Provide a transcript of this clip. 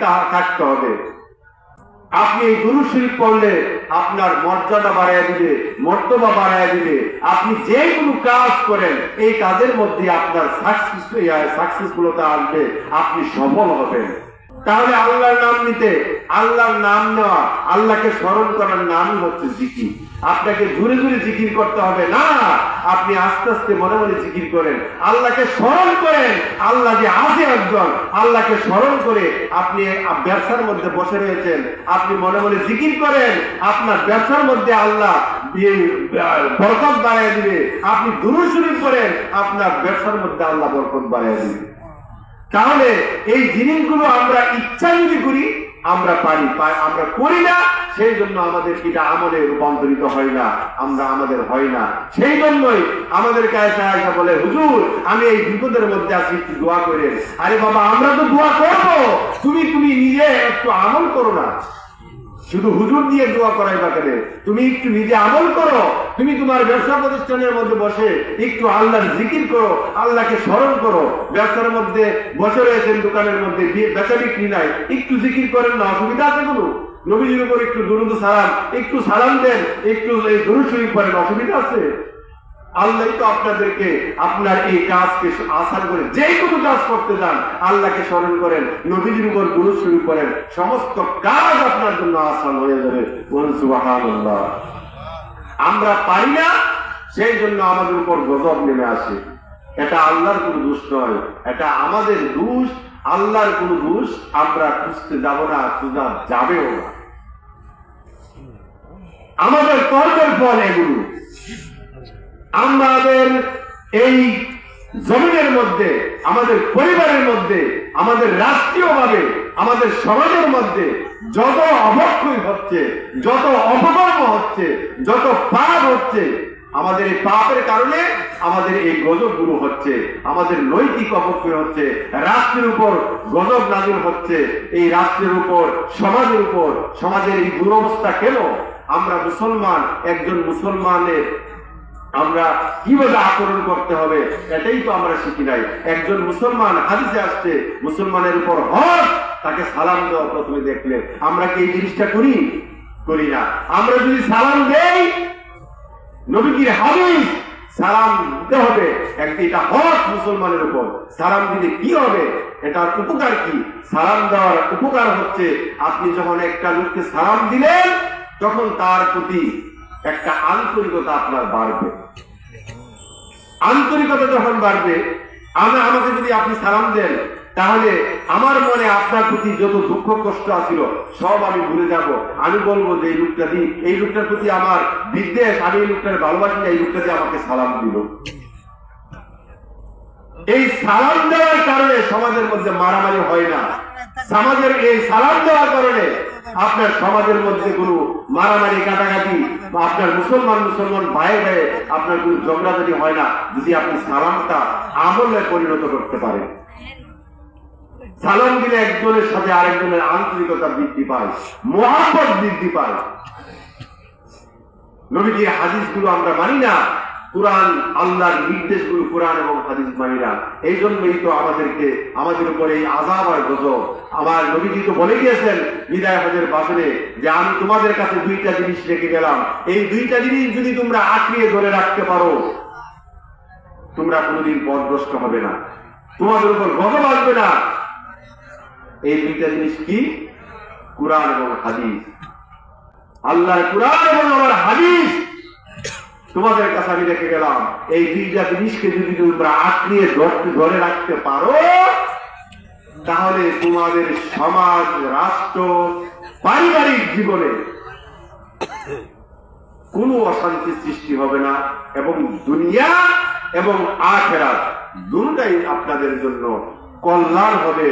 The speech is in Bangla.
ভক্তি থাকতে হবে। আপনি এই দুরূদ শরীফ পড়লে আপনার মর্যাদা বাড়ায় দিবে, মর্তবা বাড়ায় দিবে। আপনি যে কোনো কাজ করেন এই কাজের মধ্যে আপনার সাকসেসফুলতা আসবে, আপনি সফল হবেন। তাহলে আল্লাহর নাম নিতে, আল্লাহর নাম নেওয়া, আল্লাহকে স্মরণ করার নামই হচ্ছে জিকির। আপনাকে জোরে জোরে জিকির করতে হবে না, আপনি আস্তে আস্তে মনে মনে জিকির করেন, আল্লাহকে স্মরণ করেন। আল্লাহ যে আছে একজন, আল্লাহকে স্মরণ করে আপনি ব্যবসার মধ্যে বসে রয়েছেন, আপনি মনে মনে জিকির করেন, আপনার ব্যবসার মধ্যে আল্লাহ বরকত বাড়ায় দিবে। আপনি দুরূদ শরীফ করেন, আপনার ব্যবসার মধ্যে আল্লাহ বরকত বাড়ায় দিবে। তাহলে এই জিনিসগুলো আমরা ইচ্ছা যদি করি আমরা পারি, আমরা করি না, সেই জন্য আমাদের এটা আমলে রূপান্তরিত হয় না, আমাদের হয় না। সেই জন্যই আমাদের কাছে আয়েশা বলে, হুজুর আমি এই বিপদের মধ্যে আছি, একটু দোয়া করেন। আরে বাবা, আমরা তো দোয়া করবো, তুমি নিজে একটু আমল করো না, শুধু হুজুর দিয়ে দোয়া করাই বা কেন? তুমি একটু নিজে আমল করো, তুমি তোমার ব্যবসা প্রতিষ্ঠানের মধ্যে বসে একটু আল্লাহর জিকির করো, আল্লাহকে স্মরণ করো। ব্যবসার মধ্যে বসে রয়েছেন, দোকানের মধ্যে বেচা বিক্রি নাই, একটু জিকির করেন না, অসুবিধা আছে কোনো? নবীজির উপর একটু দুরূদ সালাম, একটু সালাম দেন, একটু এই দুরূদ শরীফ পড়েন, অসুবিধা আছে? আল্লাহ তো আপনাদেরকে আপনার এই কাজকে আসান করে যে কোনো কাজ করতে যান, আল্লাহকে স্মরণ করেন, নবীজির উপর দুরূদ শরীফ করেন, সমস্ত কাজ আপনার জন্য আসান হয়ে যাবে। বলুন সুবহানাল্লাহ। আমরা পারি না, সেই জন্য আমাদের উপর গজব নেমে আসে। এটা আল্লাহর কোনো দোষ নয়, এটা আমাদের দোষ, আল্লাহর কোনো দোষ আমরা খুঁজতে যাব না, খুঁজা যাবেও না। আমাদের কর্মের ফল এগুলো। আমাদের এই জমিনের মধ্যে, আমাদের পরিবারের মধ্যে, আমাদের রাষ্ট্রীয়ভাবে, আমাদের সমাজের মধ্যে যত অবক্ষয় হচ্ছে, যত অপকর্ম হচ্ছে, যত পাপ হচ্ছে, আমাদের এই পাপের কারণে আমাদের এই গজবগুলো হচ্ছে, আমাদের নৈতিক অবক্ষয় হচ্ছে, রাষ্ট্রের উপর গজব নাযিল হচ্ছে, এই রাষ্ট্রের উপর, সমাজের উপর। সমাজের এই দুরবস্থা কেন? আমরা মুসলমান, একজন মুসলমানের আমরা কিভাবে আচরণ করতে হবে এটাই তো আমরা শিখি নাই। একজন মুসলমান, হাদিসে আসছে, মুসলমানের উপর হক তাকে সালাম দেওয়া প্রথমে দেখলে। আমরা কি এই জিনিসটা করি না? আমরা যদি সালাম দেই, নবীজির হাদিস, সালাম দিতে হবে, এটা হক মুসলমানের উপর। সালাম দিলে কি হবে? এটার উপকার কি? সালাম দেওয়ার উপকার হচ্ছে, আপনি যখন একটা লোককে সালাম দিলেন তখন তার প্রতি একটা আন্তরিকতা আপনার বাড়বে। আন্তরিকতা যখন বাড়বে, আমাকে যদি আপনি সালাম দেন, তাহলে আমার মনে আপনার প্রতি যত দুঃখ কষ্ট আছিল সব আমি ভুলে যাব। আমি বলবো যে এই লোকটার প্রতি আমার বিদ্বেষ, আমি এই লোকটার ভালোবাসি না, এই লোকটা দিয়ে আমাকে সালাম দিল। এই সালাম দেওয়ার কারণে সমাজের মধ্যে মারামারি হয় না। সমাজের এই সালাম দেওয়ার কারণে আপনার সমাজের মধ্যে কোনো মারামারি কাটাকাটি, আপনার মুসলমান ভাইয়ে ভাইয়ে আপনার কোনো ঝগড়াঝাটি হয় না, যদি আপনি সালামটা আমলে পরিণত করতে পারেন। সালাম দিলে একজনের সাথে আরেকজনের আন্তরিকতা বৃদ্ধি পায়, মহব্বত বৃদ্ধি পায়। নবীজির হাদিসগুলো আমরা মানি না, কুরআন, আল্লাহর নির্দেশগুলো কুরআন এবং হাদিস মানি না। এই জন্যই তো আমাদের উপরে এই আযাব আর গজব। আমার নবীজি তো বলে গিয়েছেন বিদায় হজের ভাষণে যে আমি তোমাদের কাছে দুইটা জিনিস রেখে গেলাম, এই দুইটা জিনিস যদি তোমরা আঁকড়িয়ে ধরে রাখতে পারো, তোমরা কোনোদিন পথভ্রষ্ট হবে না, তোমাদের উপর গজব আসবে না। এই দুইটা জিনিস কি? কুরআন এবং হাদিস। আল্লাহর কুরআন এবং আমার হাদিস তোমাদের কাছে আমি রেখে গেলাম। এই দুইটা জিনিসকে যদি তোমরা আঁকড়িয়ে ধরে রাখতে পারো, তাহলে তোমাদের সমাজ, রাষ্ট্র, পারিবারিক জীবনে কোনো অশান্তি সৃষ্টি হবে না, এবং দুনিয়া এবং আখিরাত দুটোই আপনাদের জন্য কল্যাণ হবে।